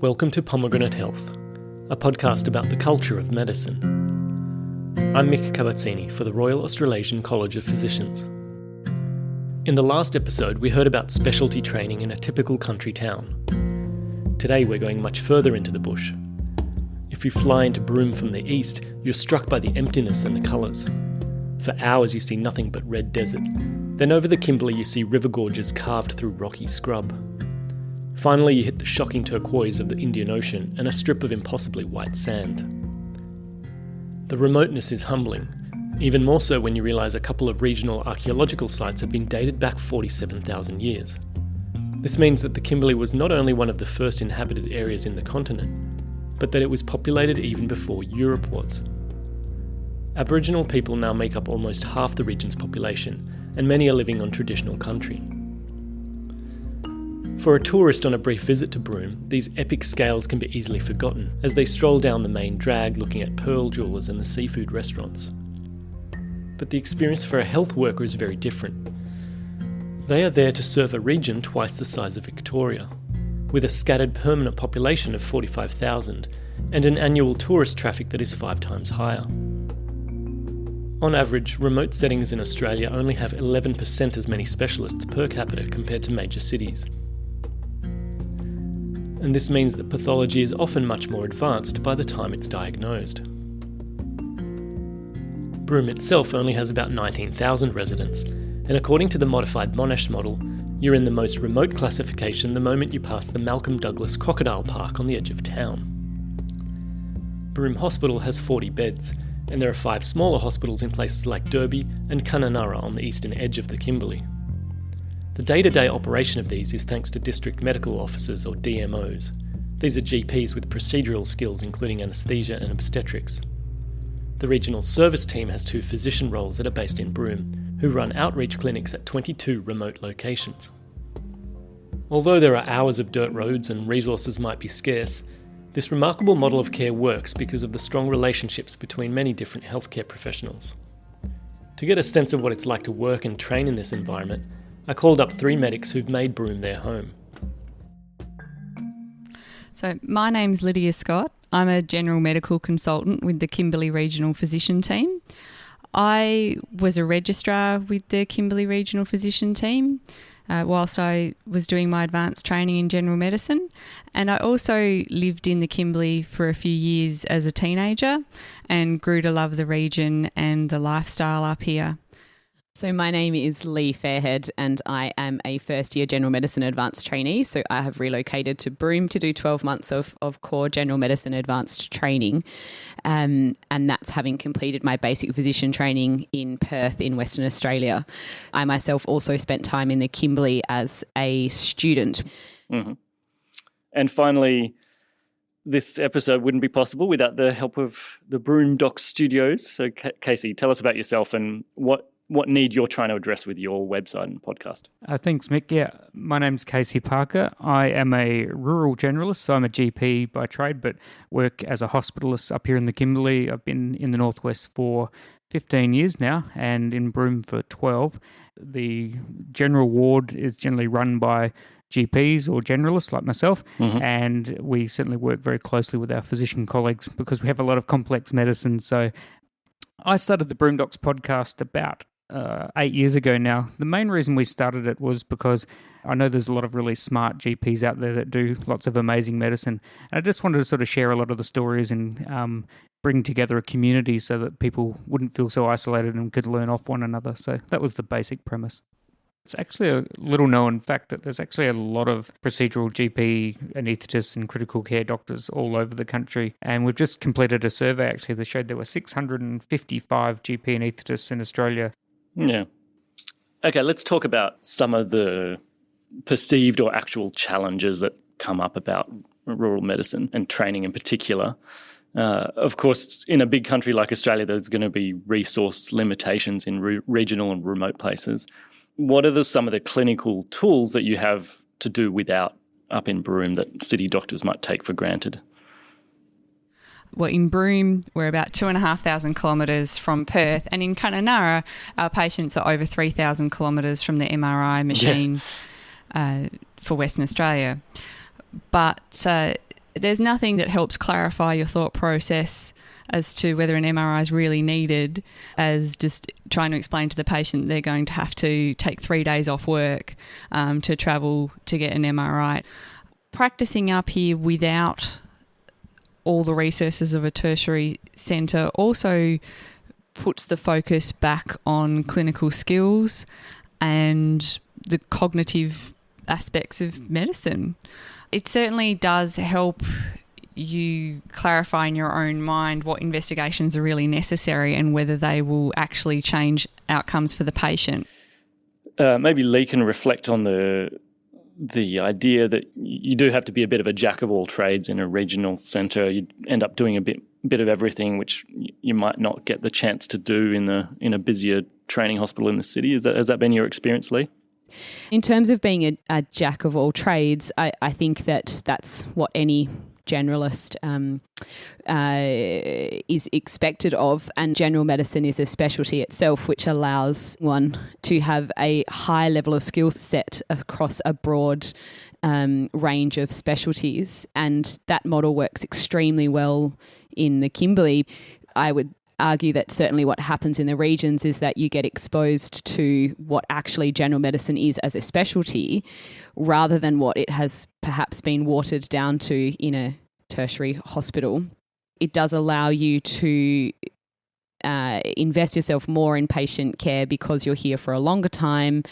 Welcome to Pomegranate Health, a podcast about the culture of medicine. I'm Mick Kabazzini for the Royal Australasian College of Physicians. In the last episode, we heard about specialty training in a typical country town. Today, we're going much further into the bush. If you fly into Broome from the east, you're struck by the emptiness and the colours. For hours, you see nothing but red desert. Then over the Kimberley, you see river gorges carved through rocky scrub. Finally, you hit the shocking turquoise of the Indian Ocean and a strip of impossibly white sand. The remoteness is humbling, even more so when you realise a couple of regional archaeological sites have been dated back 47,000 years. This means that the Kimberley was not only one of the first inhabited areas in the continent, but that it was populated even before Europe was. Aboriginal people now make up almost half the region's population, and many are living on traditional country. For a tourist on a brief visit to Broome, these epic scales can be easily forgotten as they stroll down the main drag looking at pearl jewellers and the seafood restaurants. But the experience for a health worker is very different. They are there to serve a region twice the size of Victoria, with a scattered permanent population of 45,000 and an annual tourist traffic that is 5 times higher. On average, remote settings in Australia only have 11% as many specialists per capita compared to major cities. And this means that pathology is often much more advanced by the time it's diagnosed. Broome itself only has about 19,000 residents, and according to the modified Monash model, you're in the most remote classification the moment you pass the Malcolm Douglas Crocodile Park on the edge of town. Broome Hospital has 40 beds, and there are 5 smaller hospitals in places like Derby and Kununurra on the eastern edge of the Kimberley. The day-to-day operation of these is thanks to district medical officers or DMOs. These are GPs with procedural skills including anaesthesia and obstetrics. The regional service team has 2 physician roles that are based in Broome, who run outreach clinics at 22 remote locations. Although there are hours of dirt roads and resources might be scarce, this remarkable model of care works because of the strong relationships between many different healthcare professionals. To get a sense of what it's like to work and train in this environment, I called up 3 medics who've made Broome their home. So my name's Lydia Scott. I'm a general medical consultant with the Kimberley Regional Physician Team. I was a registrar with the Kimberley Regional Physician Team whilst I was doing my advanced training in general medicine, and I also lived in the Kimberley for a few years as a teenager and grew to love the region and the lifestyle up here. So my name is Lee Fairhead and I am a first year general medicine advanced trainee. So I have relocated to Broome to do 12 months of core general medicine advanced training. And that's having completed my basic physician training in Perth in Western Australia. I myself also spent time in the Kimberley as a student. Mm-hmm. And finally, this episode wouldn't be possible without the help of the Broome Docs Studios. So Casey, tell us about yourself and what need you're trying to address with your website and podcast. Thanks, Mick. Yeah, my name's Casey Parker. I am a rural generalist, so I'm a GP by trade, but work as a hospitalist up here in the Kimberley. I've been in the Northwest for 15 years now and in Broome for 12. The general ward is generally run by GPs or generalists like myself, and we certainly work very closely with our physician colleagues because we have a lot of complex medicine. So I started the Broome Docs podcast about 8 years ago now. The main reason we started it was because I know there's a lot of really smart GPs out there that do lots of amazing medicine. And I just wanted to sort of share a lot of the stories and bring together a community so that people wouldn't feel so isolated and could learn off one another. So that was the basic premise. It's actually a little known fact that there's actually a lot of procedural GP, anaesthetists and critical care doctors all over the country. And we've just completed a survey actually that showed there were 655 GP anaesthetists in Australia. Yeah. Okay, let's talk about some of the perceived or actual challenges that come up about rural medicine and training in particular. Of course, in a big country like Australia, there's going to be resource limitations in regional and remote places. What are some of the clinical tools that you have to do without up in Broome that city doctors might take for granted? Well, in Broome, we're about 2,500 kilometres from Perth, and in Kununurra, our patients are over 3,000 kilometres from the MRI machine for Western Australia. But There's nothing that helps clarify your thought process as to whether an MRI is really needed as just trying to explain to the patient they're going to have to take 3 days off work to travel to get an MRI. Practicing up here without all the resources of a tertiary centre also puts the focus back on clinical skills and the cognitive aspects of medicine. It certainly does help you clarify in your own mind what investigations are really necessary and whether they will actually change outcomes for the patient. Maybe Lee can reflect on the idea that you do have to be a bit of a jack of all trades in a regional centre. You end up doing a bit of everything, which you might not get the chance to do in a busier training hospital in the city. Has that been your experience, Lee? In terms of being a jack of all trades, I think that's what any generalist is expected of, and general medicine is a specialty itself, which allows one to have a high level of skill set across a broad range of specialties, and that model works extremely well in the Kimberley. I would argue that certainly what happens in the regions is that you get exposed to what actually general medicine is as a specialty rather than what it has perhaps been watered down to in a tertiary hospital. It does allow you to invest yourself more in patient care because you're here for a longer time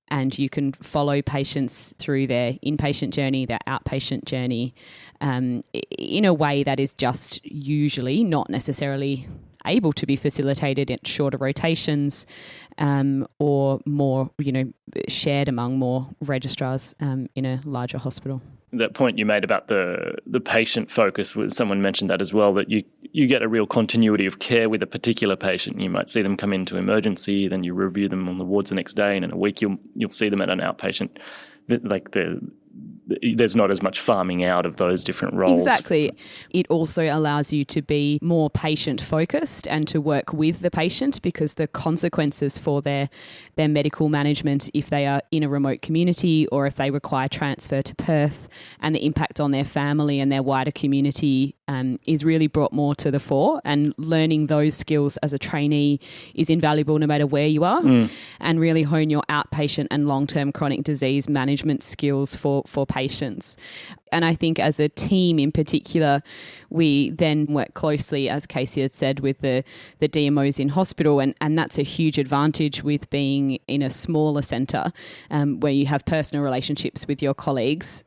and you can follow patients through their inpatient journey, their outpatient journey, in a way that is just usually not necessarily able to be facilitated at shorter rotations or more, shared among more registrars in a larger hospital. That point you made about the patient focus, someone mentioned that as well, that you get a real continuity of care with a particular patient. You might see them come into emergency, then you review them on the wards the next day, and in a week you'll see them at an outpatient. There's not as much farming out of those different roles. Exactly. It also allows you to be more patient focused and to work with the patient, because the consequences for their medical management, if they are in a remote community or if they require transfer to Perth, and the impact on their family and their wider community is really brought more to the fore. And learning those skills as a trainee is invaluable no matter where you are, and really hone your outpatient and long-term chronic disease management skills for patients. And I think as a team in particular, we then work closely, as Casey had said, with the DMOs in hospital. And that's a huge advantage with being in a smaller centre where you have personal relationships with your colleagues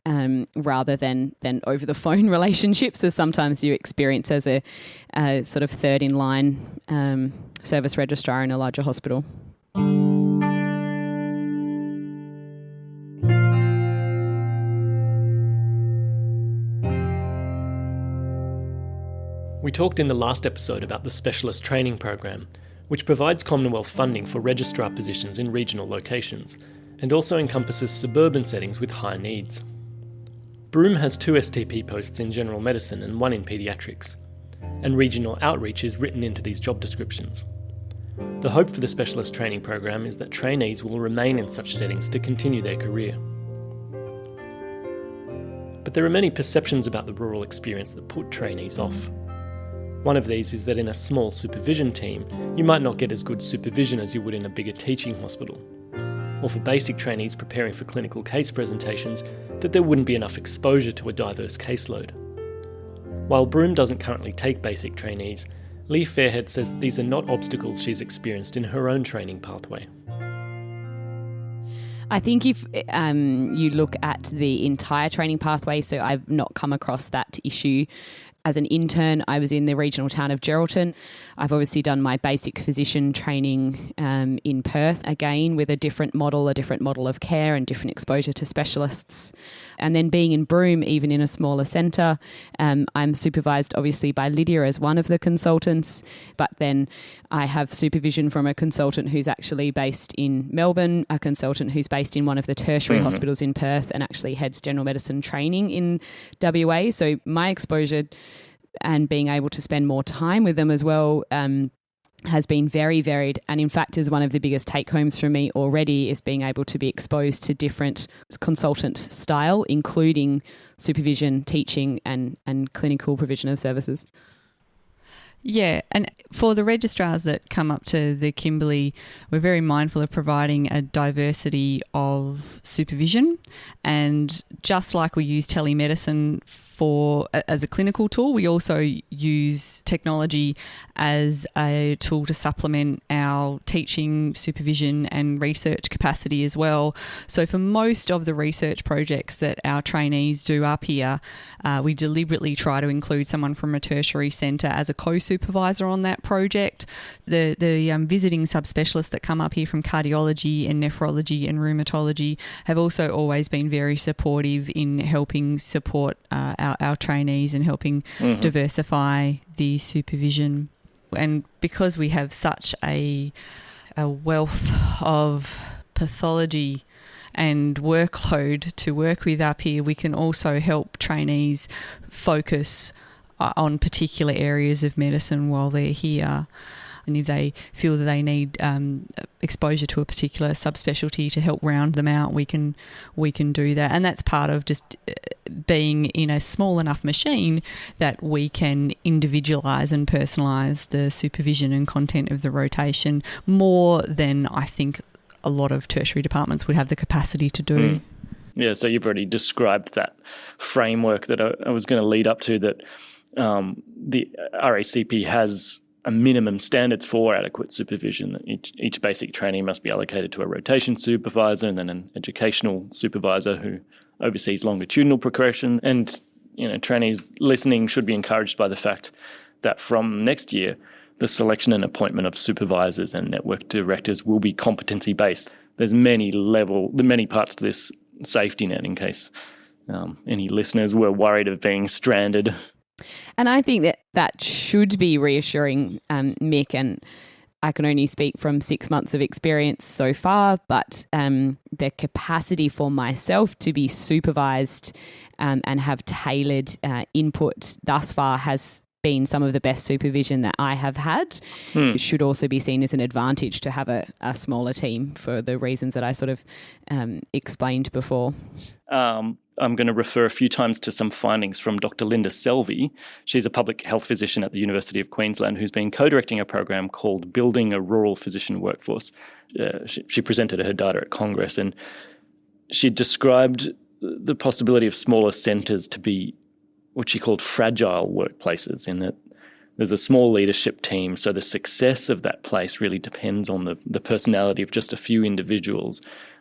rather than over the phone relationships, as sometimes you experience as a sort of third in line service registrar in a larger hospital. We talked in the last episode about the Specialist Training Program, which provides Commonwealth funding for registrar positions in regional locations, and also encompasses suburban settings with high needs. Broome has 2 STP posts in general medicine and 1 in paediatrics, and regional outreach is written into these job descriptions. The hope for the Specialist Training Program is that trainees will remain in such settings to continue their career. But there are many perceptions about the rural experience that put trainees off. One of these is that in a small supervision team, you might not get as good supervision as you would in a bigger teaching hospital. Or for basic trainees preparing for clinical case presentations, that there wouldn't be enough exposure to a diverse caseload. While Broome doesn't currently take basic trainees, Lee Fairhead says that these are not obstacles she's experienced in her own training pathway. I think if you look at the entire training pathway, so I've not come across that issue. As an intern, I was in the regional town of Geraldton. I've obviously done my basic physician training in Perth, again with a different model of care and different exposure to specialists. And then being in Broome, even in a smaller centre, I'm supervised obviously by Lydia as one of the consultants, but then I have supervision from a consultant who's actually based in Melbourne, a consultant who's based in one of the tertiary hospitals in Perth and actually heads general medicine training in WA. So my exposure and being able to spend more time with them as well has been very varied, and in fact is one of the biggest take-homes for me already, is being able to be exposed to different consultant style, including supervision, teaching and clinical provision of services. Yeah, and for the registrars that come up to the Kimberley, we're very mindful of providing a diversity of supervision. And just like we use telemedicine as a clinical tool, we also use technology as a tool to supplement our teaching, supervision and research capacity as well. So for most of the research projects that our trainees do up here, we deliberately try to include someone from a tertiary centre as a co-supervisor on that project. The visiting subspecialists that come up here from cardiology and nephrology and rheumatology have also always been very supportive in helping support our trainees and helping diversify the supervision. And because we have such a wealth of pathology and workload to work with up here, we can also help trainees focus on particular areas of medicine while they're here. And if they feel that they need exposure to a particular subspecialty to help round them out, we can do that. And that's part of just being in a small enough machine that we can individualise and personalise the supervision and content of the rotation more than I think a lot of tertiary departments would have the capacity to do. Yeah, so you've already described that framework that I was going to lead up to, that the FRACP has a minimum standards for adequate supervision. Each basic trainee must be allocated to a rotation supervisor and then an educational supervisor who oversees longitudinal progression. And trainees listening should be encouraged by the fact that from next year, the selection and appointment of supervisors and network directors will be competency based. There's many parts to this safety net in case any listeners were worried of being stranded. And I think that should be reassuring, Mick, and I can only speak from 6 months of experience so far, but the capacity for myself to be supervised and have tailored input thus far has been some of the best supervision that I have had. It should also be seen as an advantage to have a smaller team for the reasons that I sort of explained before. I'm going to refer a few times to some findings from Dr. Linda Selvey. She's a public health physician at the University of Queensland who's been co-directing a program called Building a Rural Physician Workforce. She presented her data at Congress, and she described the possibility of smaller centres to be what she called fragile workplaces, in that there's a small leadership team, so the success of that place really depends on the personality of just a few individuals.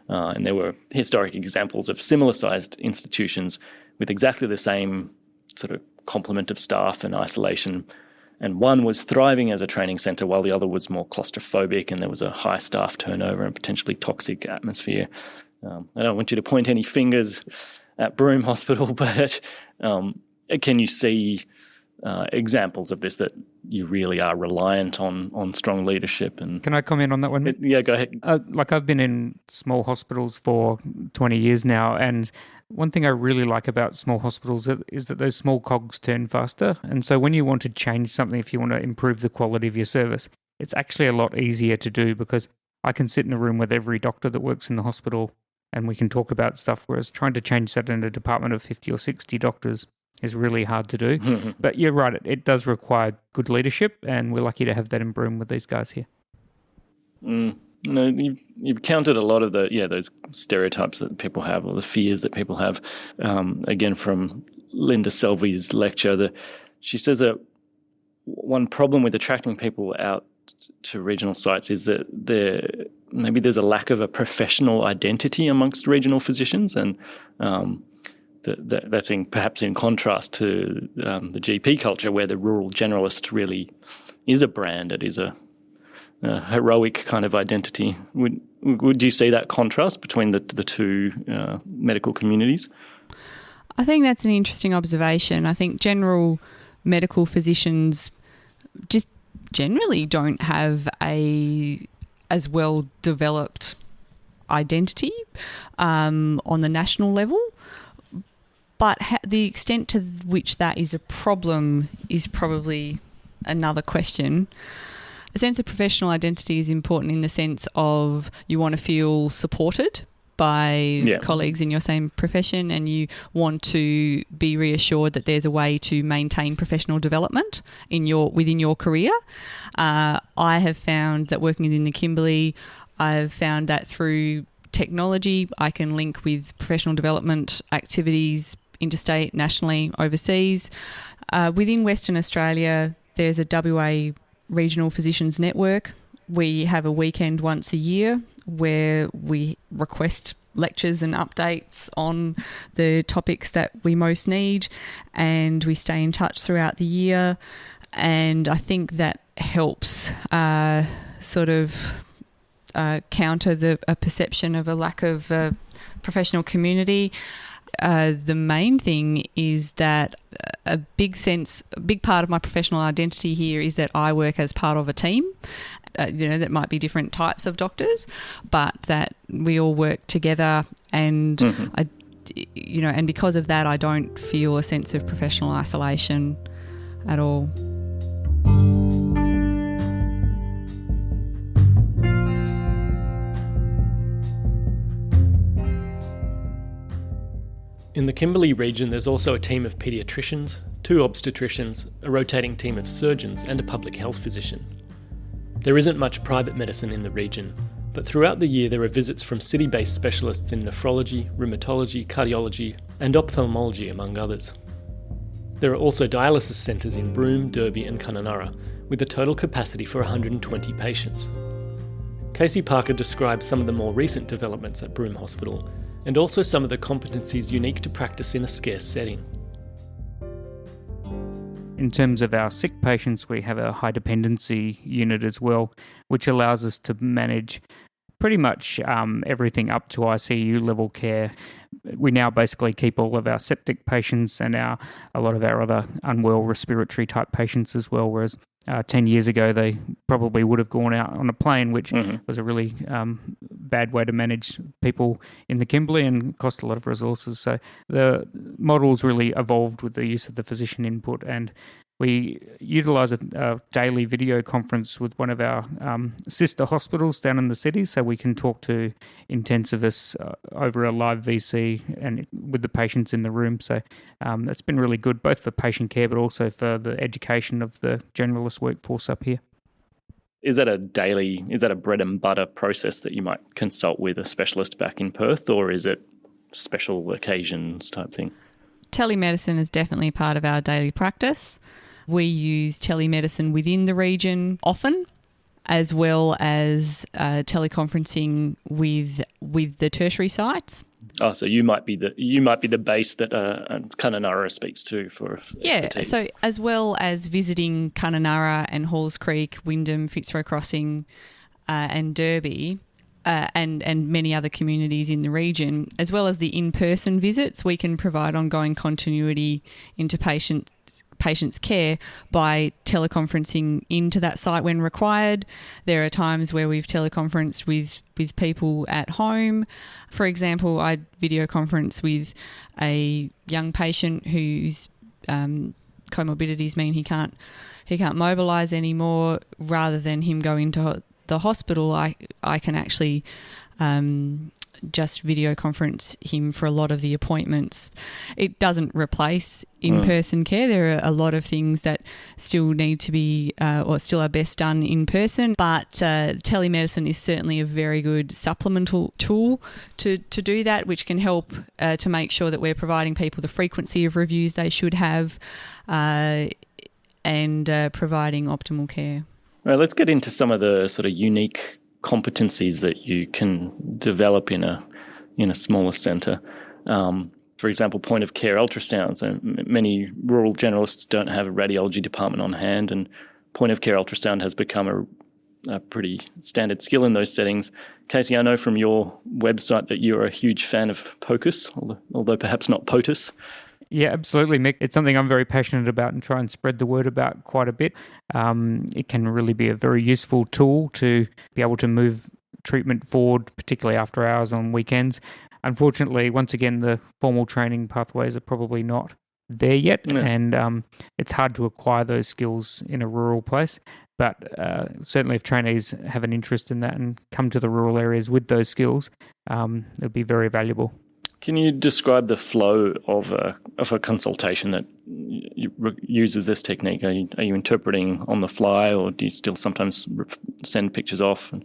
And there were historic examples of similar-sized institutions with exactly the same sort of complement of staff and isolation. And one was thriving as a training centre while the other was more claustrophobic, and there was a high staff turnover and potentially toxic atmosphere. I don't want you to point any fingers at Broome Hospital, but can you see examples of this, that you really are reliant on strong leadership? And can I comment on that one? Yeah, go ahead. I've been in small hospitals for 20 years now, and one thing I really like about small hospitals is that those small cogs turn faster. And so when you want to change something, if you want to improve the quality of your service, it's actually a lot easier to do, because I can sit in a room with every doctor that works in the hospital and we can talk about stuff, whereas trying to change that in a department of 50 or 60 doctors is really hard to do. But you're right, it does require good leadership, and we're lucky to have that in Broome with these guys here. You've counted a lot of those stereotypes that people have, or the fears that people have. Again, from Linda Selvey's lecture, she says that one problem with attracting people out to regional sites is that there's a lack of a professional identity amongst regional physicians, and that's perhaps in contrast to the GP culture, where the rural generalist really is a brand. It is a heroic kind of identity. Would you see that contrast between the two medical communities? I think that's an interesting observation. I think general medical physicians just generally don't have as well developed identity on the national level. But the extent to which that is a problem is probably another question. A sense of professional identity is important in the sense of you want to feel supported by colleagues in your same profession, and you want to be reassured that there's a way to maintain professional development within your career. I have found that working within the Kimberley, I've found that through technology, I can link with professional development activities interstate, nationally, overseas. Within Western Australia, there's a WA Regional Physicians Network. We have a weekend once a year where we request lectures and updates on the topics that we most need, and we stay in touch throughout the year. And I think that helps counter a perception of a lack of professional community. The main thing is that a big part of my professional identity here is that I work as part of a team. That might be different types of doctors, but that we all work together, and and because of that, I don't feel a sense of professional isolation at all. In the Kimberley region, there's also a team of paediatricians, 2 obstetricians, a rotating team of surgeons, and a public health physician. There isn't much private medicine in the region, but throughout the year there are visits from city-based specialists in nephrology, rheumatology, cardiology, and ophthalmology, among others. There are also dialysis centres in Broome, Derby, and Kununurra, with a total capacity for 120 patients. Casey Parker describes some of the more recent developments at Broome Hospital, and also some of the competencies unique to practice in a scarce setting. In terms of our sick patients, we have a high dependency unit as well, which allows us to manage pretty much everything up to ICU level care. We now basically keep all of our septic patients and a lot of our other unwell respiratory type patients as well, whereas 10 years ago they probably would have gone out on a plane, which was a really bad way to manage people in the Kimberley and cost a lot of resources. So the model's really evolved with the use of the physician input, and we utilise a daily video conference with one of our sister hospitals down in the city, so we can talk to intensivists over a live VC and with the patients in the room. So that's been really good, both for patient care but also for the education of the generalist workforce up here. Is that a bread and butter process that you might consult with a specialist back in Perth, or is it special occasions type thing? Telemedicine is definitely part of our daily practice. We use telemedicine within the region often, as well as teleconferencing with the tertiary sites. Oh, so you might be the base that Kununurra speaks to for expertise. So as well as visiting Kununurra and Halls Creek, Wyndham, Fitzroy Crossing, and Derby, and many other communities in the region, as well as the in-person visits, we can provide ongoing continuity into patients' care by teleconferencing into that site when required. There are times where we've teleconferenced with people at home. For example, I video conference with a young patient whose comorbidities mean he can't mobilise anymore. Rather than him go into the hospital, I can actually just video conference him for a lot of the appointments. It doesn't replace in-person care. There are a lot of things that still need to be or still are best done in person, but telemedicine is certainly a very good supplemental tool to do that, which can help to make sure that we're providing people the frequency of reviews they should have and providing optimal care. Right, let's get into some of the sort of unique competencies that you can develop in a smaller centre. For example, point of care ultrasounds. Many rural generalists don't have a radiology department on hand, and point of care ultrasound has become a pretty standard skill in those settings. Casey, I know from your website that you're a huge fan of POCUS, although perhaps not POTUS. Yeah, absolutely, Mick. It's something I'm very passionate about and try and spread the word about quite a bit. It can really be a very useful tool to be able to move treatment forward, particularly after hours on weekends. Unfortunately, once again, the formal training pathways are probably not there yet, and it's hard to acquire those skills in a rural place. But certainly if trainees have an interest in that and come to the rural areas with those skills, it'll be very valuable. Can you describe the flow of a consultation that uses this technique? Are you interpreting on the fly, or do you still sometimes send pictures off? And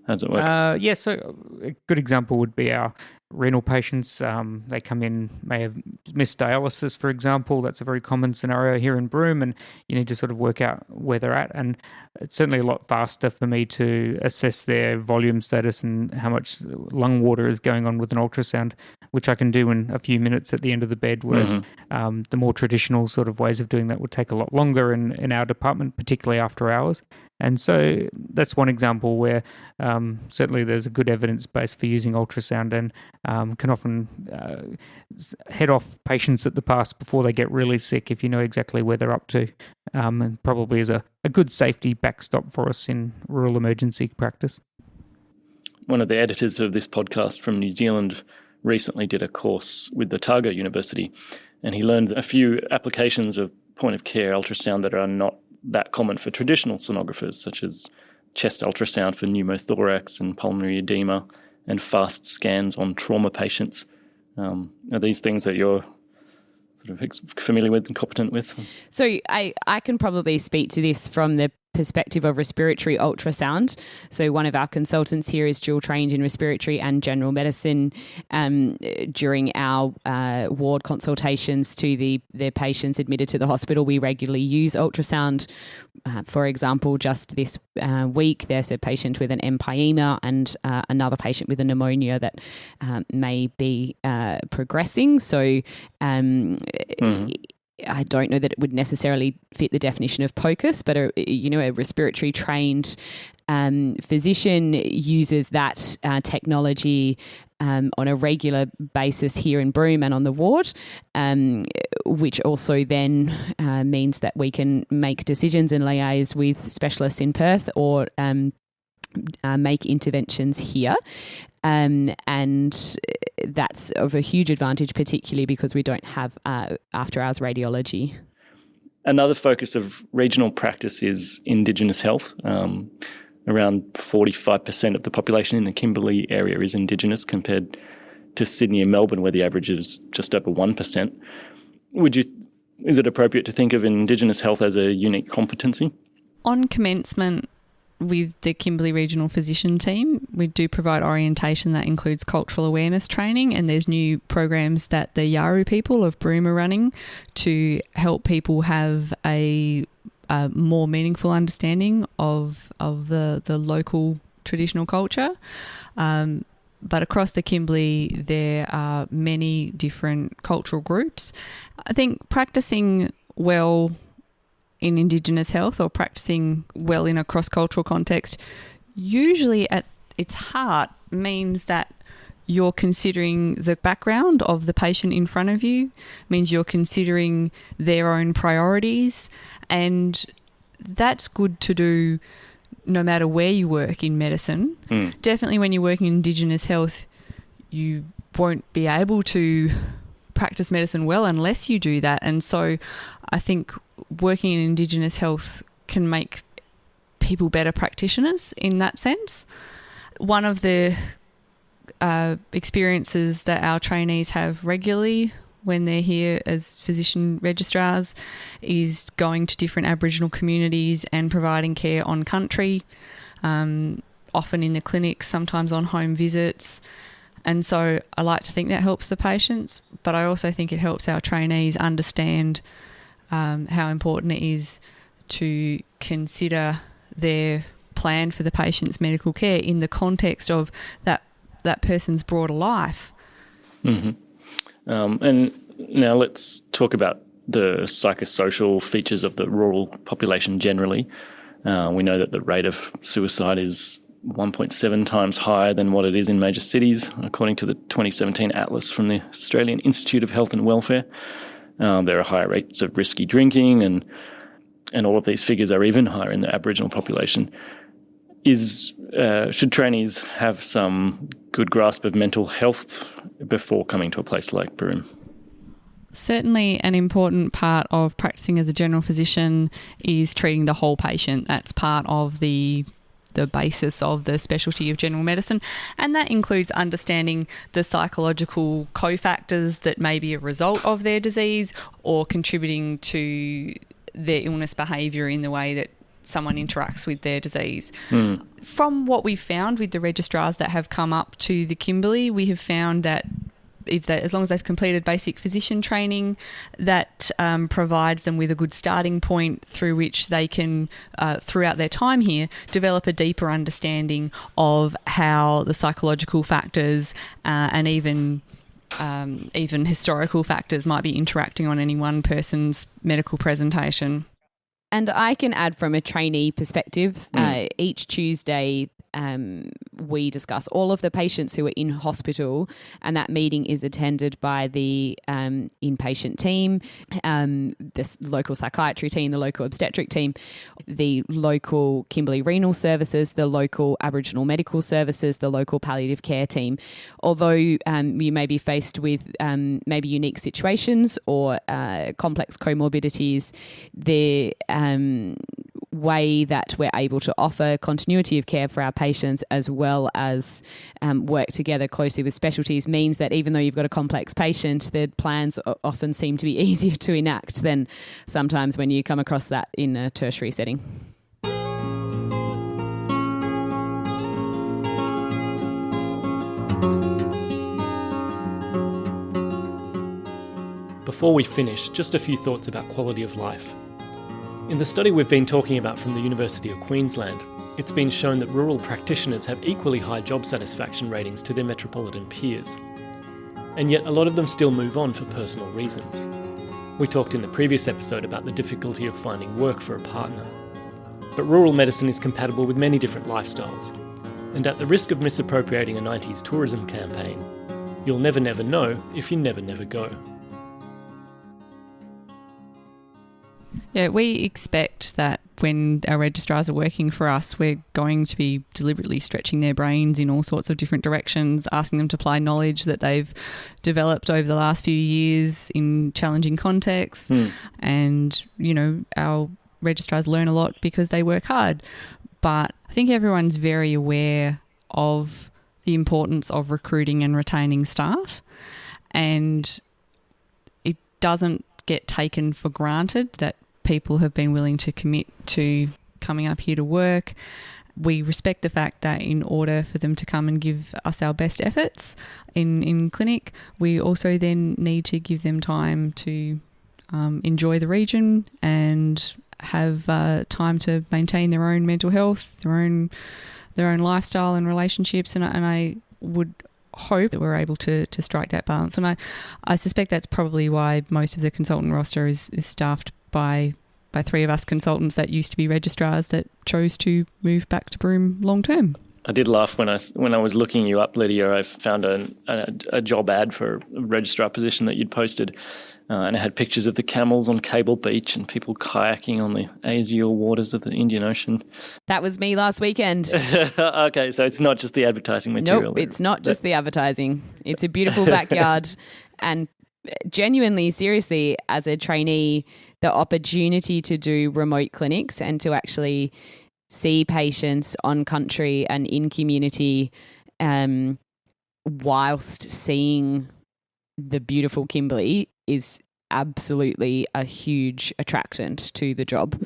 how does it work? So a good example would be our renal patients. They come in, may have missed dialysis, for example. That's a very common scenario here in Broome, and you need to sort of work out where they're at. And it's certainly a lot faster for me to assess their volume status and how much lung water is going on with an ultrasound, which I can do in a few minutes at the end of the bed, whereas the more traditional sort of ways of doing that would take a lot longer in our department, particularly after hours. And so that's one example where certainly there's a good evidence base for using ultrasound, and can often head off patients at the pass before they get really sick if you know exactly where they're up to, and probably is a good safety backstop for us in rural emergency practice. One of the editors of this podcast from New Zealand recently did a course with the Otago University, and he learned a few applications of point-of-care ultrasound that are not that common for traditional sonographers, such as chest ultrasound for pneumothorax and pulmonary edema, and fast scans on trauma patients. Are these things that you're sort of familiar with and competent with? So I can probably speak to this from the perspective of respiratory ultrasound. So one of our consultants here is dual trained in respiratory and general medicine. During our ward consultations to the patients admitted to the hospital, we regularly use ultrasound. For example, just this week, there's a patient with an empyema and another patient with a pneumonia that may be progressing. So I don't know that it would necessarily fit the definition of POCUS, but a respiratory trained physician uses that technology on a regular basis here in Broome and on the ward, which also then means that we can make decisions and liaise with specialists in Perth or make interventions here. And that's of a huge advantage, particularly because we don't have after-hours radiology. Another focus of regional practice is Indigenous health. Around 45% of the population in the Kimberley area is Indigenous, compared to Sydney and Melbourne, where the average is just over 1%. Is it appropriate to think of Indigenous health as a unique competency? On commencement with the Kimberley Regional Physician Team, we do provide orientation that includes cultural awareness training, and there's new programs that the Yaru people of Broome are running to help people have a more meaningful understanding of the local traditional culture. But across the Kimberley, there are many different cultural groups. I think practicing well in Indigenous health or practicing well in a cross-cultural context usually at its heart means that you're considering the background of the patient in front of you, means you're considering their own priorities, and that's good to do no matter where you work in medicine. Definitely when you're working in Indigenous health, you won't be able to practice medicine well unless you do that. And so I think working in Indigenous health can make people better practitioners in that sense. One of the experiences that our trainees have regularly when they're here as physician registrars is going to different Aboriginal communities and providing care on country, often in the clinics, sometimes on home visits. And so I like to think that helps the patients, but I also think it helps our trainees understand how important it is to consider their plan for the patient's medical care in the context of that person's broader life. Mm-hmm. And now let's talk about the psychosocial features of the rural population generally. We know that the rate of suicide is 1.7 times higher than what it is in major cities, according to the 2017 Atlas from the Australian Institute of Health and Welfare. There are higher rates of risky drinking, and all of these figures are even higher in the Aboriginal population. Should trainees have some good grasp of mental health before coming to a place like Broome? Certainly an important part of practicing as a general physician is treating the whole patient. That's part of the basis of the specialty of general medicine, and that includes understanding the psychological cofactors that may be a result of their disease or contributing to their illness behaviour in the way that someone interacts with their disease. From what we've found with the registrars that have come up to the Kimberley, we have found that as long as they've completed basic physician training, that provides them with a good starting point through which they can, throughout their time here, develop a deeper understanding of how the psychological factors and even historical factors might be interacting on any one person's medical presentation. And I can add from a trainee perspective, each Tuesday we discuss all of the patients who are in hospital, and that meeting is attended by the inpatient team, the local psychiatry team, the local obstetric team, the local Kimberley Renal Services, the local Aboriginal Medical Services, the local palliative care team. Although you may be faced with maybe unique situations or complex comorbidities, the way that we're able to offer continuity of care for our patients as well as work together closely with specialties means that even though you've got a complex patient, the plans often seem to be easier to enact than sometimes when you come across that in a tertiary setting. Before we finish, just a few thoughts about quality of life. In the study we've been talking about from the University of Queensland, it's been shown that rural practitioners have equally high job satisfaction ratings to their metropolitan peers. And yet a lot of them still move on for personal reasons. We talked in the previous episode about the difficulty of finding work for a partner. But rural medicine is compatible with many different lifestyles. And at the risk of misappropriating a 90s tourism campaign, you'll never know if you never go. Yeah, we expect that when our registrars are working for us, we're going to be deliberately stretching their brains in all sorts of different directions, asking them to apply knowledge that they've developed over the last few years in challenging contexts. And, you know, our registrars learn a lot because they work hard. But I think everyone's very aware of the importance of recruiting and retaining staff, and it doesn't get taken for granted that people have been willing to commit to coming up here to work. We respect the fact that in order for them to come and give us our best efforts in clinic, we also then need to give them time to enjoy the region and have time to maintain their own mental health, their own lifestyle and relationships. And I would hope that we're able to strike that balance. And I suspect that's probably why most of the consultant roster is staffed by three of us consultants that used to be registrars that chose to move back to Broome long term. I did laugh when I was looking you up, Lydia. I found a job ad for a registrar position that you'd posted, and it had pictures of the camels on Cable Beach and people kayaking on the azure waters of the Indian Ocean. That was me last weekend. Okay, so it's not just the advertising material. Nope, it's not just the advertising. It's a beautiful backyard. And genuinely, seriously, as a trainee, the opportunity to do remote clinics and to actually see patients on country and in community whilst seeing the beautiful Kimberley is absolutely a huge attractant to the job.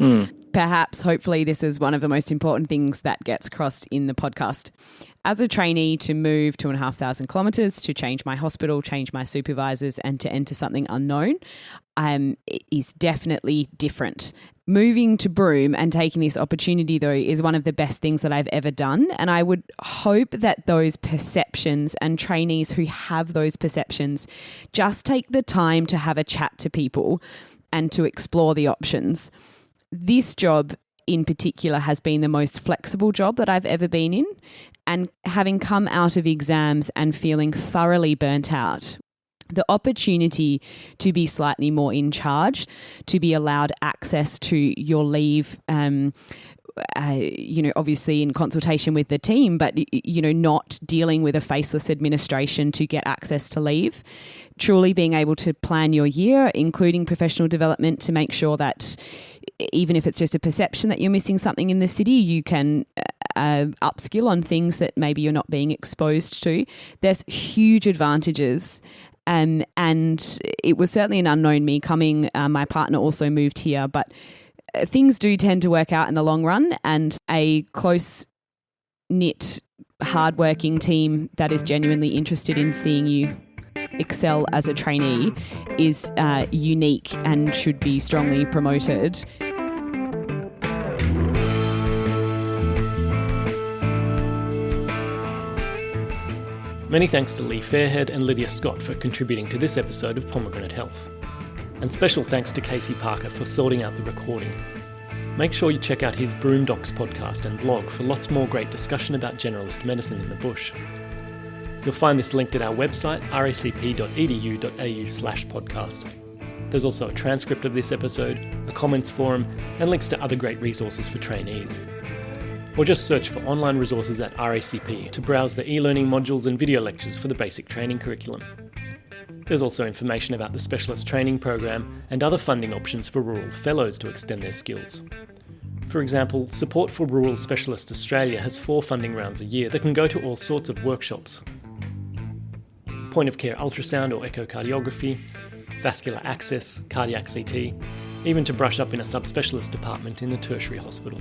Perhaps, hopefully, this is one of the most important things that gets crossed in the podcast. As a trainee, to move 2,500 kilometres, to change my hospital, change my supervisors, and to enter something unknown is definitely different. Moving to Broome and taking this opportunity, though, is one of the best things that I've ever done. And I would hope that those perceptions and trainees who have those perceptions just take the time to have a chat to people and to explore the options. This job in particular has been the most flexible job that I've ever been in. And having come out of exams and feeling thoroughly burnt out, the opportunity to be slightly more in charge, to be allowed access to your leave obviously in consultation with the team, but, not dealing with a faceless administration to get access to leave. Truly being able to plan your year, including professional development, to make sure that even if it's just a perception that you're missing something in the city, you can upskill on things that maybe you're not being exposed to. There's huge advantages. And it was certainly an unknown me coming. My partner also moved here, but things do tend to work out in the long run, and a close-knit, hardworking team that is genuinely interested in seeing you excel as a trainee is unique and should be strongly promoted. Many thanks to Lee Fairhead and Lydia Scott for contributing to this episode of Pomegranate Health. And special thanks to Casey Parker for sorting out the recording. Make sure you check out his Broome Docs podcast and blog for lots more great discussion about generalist medicine in the bush. You'll find this linked at our website, racp.edu.au/podcast. There's also a transcript of this episode, a comments forum, and links to other great resources for trainees. Or just search for online resources at RACP to browse the e-learning modules and video lectures for the basic training curriculum. There's also information about the Specialist Training Program and other funding options for rural fellows to extend their skills. For example, Support for Rural Specialists Australia has 4 funding rounds a year that can go to all sorts of workshops. Point-of-care ultrasound or echocardiography, vascular access, cardiac CT, even to brush up in a subspecialist department in a tertiary hospital.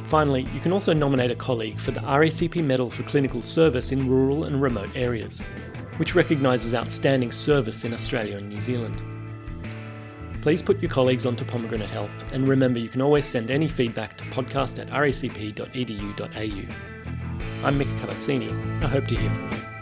Finally, you can also nominate a colleague for the RACP Medal for Clinical Service in rural and remote areas, which recognises outstanding service in Australia and New Zealand. Please put your colleagues onto Pomegranate Health, and remember you can always send any feedback to podcast@racp.edu.au. I'm Mick Cavazzini. I hope to hear from you.